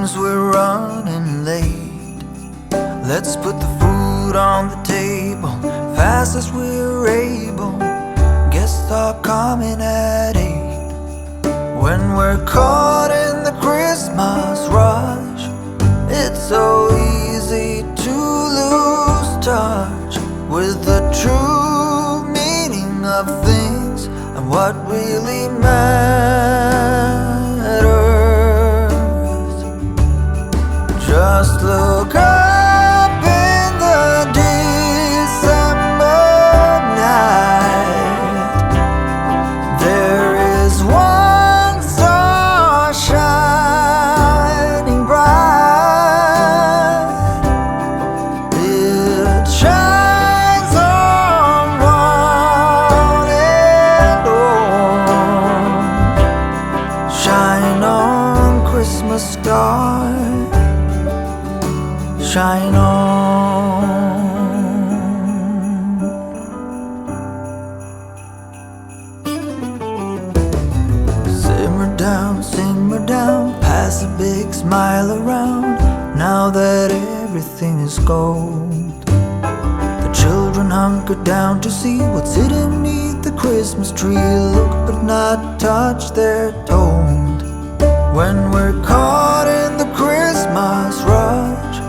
Seems we're running late. Let's put the food on the table fast as we're able. Guests are coming at 8. When we're caught in the Christmas rush, it's so easy to lose touch with the true meaning of things and what really matters. Just look up in the December night. There is one star shining bright. It shines on one and all. Shine on, Christmas star. Shine on. Simmer down, pass a big smile around. Now that everything is gold, the children hunker down to see what's hidden beneath the Christmas tree. Look but not touch, they're told. When we're caught in the Christmas rush,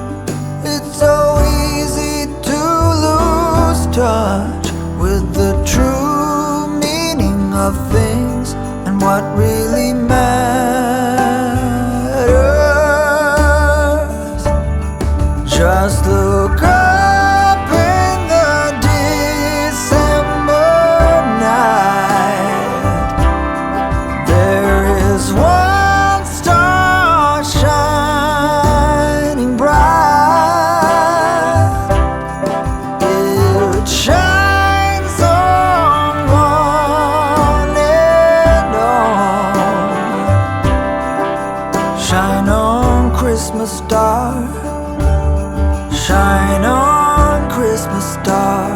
it's so easy to lose touch with the true meaning of things and what really matters. Just look up in the December night. There is one star shining bright. It shines on one and all. Shine on, Christmas star. Shine on, Christmas star.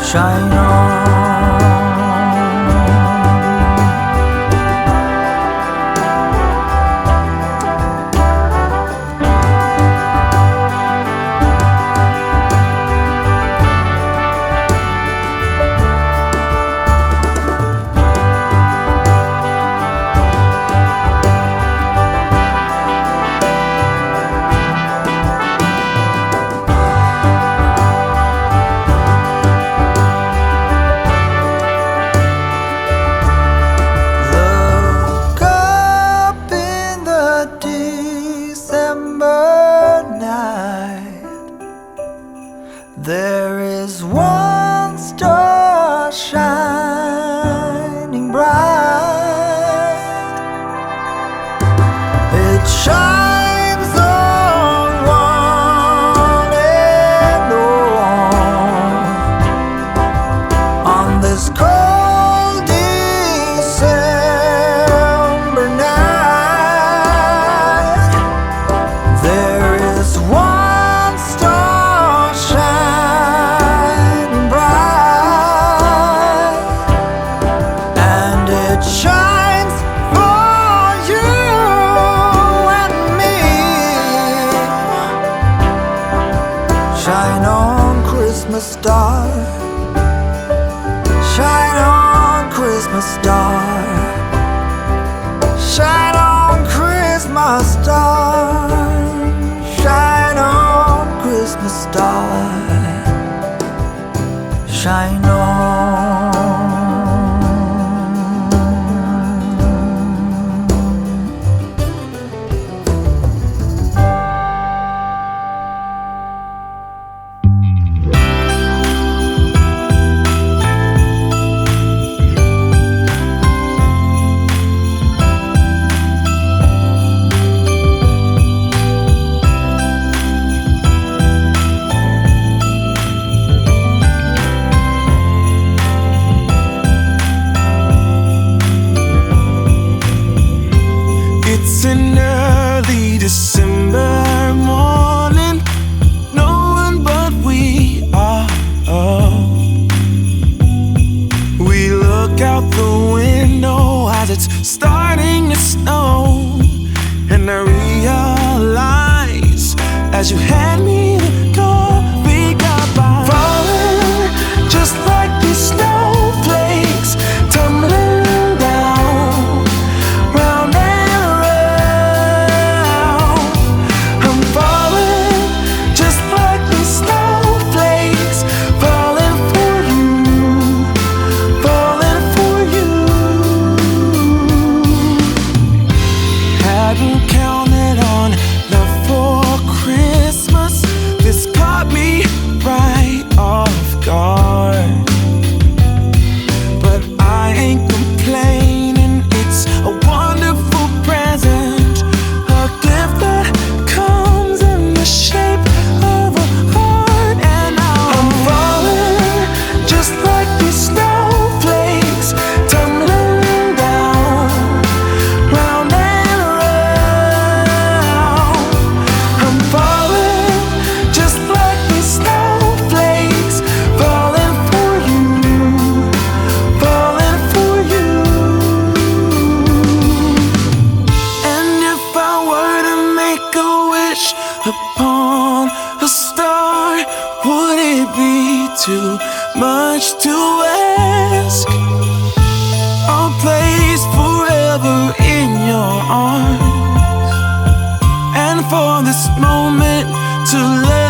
Shine on. There is one star shining bright. It shines on one and all. On this cold December night, there is one star shining bright, and it shines for you and me. Shine on, Christmas star. Shine on, Christmas star. Shine on, Christmas star. Shine on, Christmas star. Shine on. too much to ask. A place forever in your arms, and for this moment to let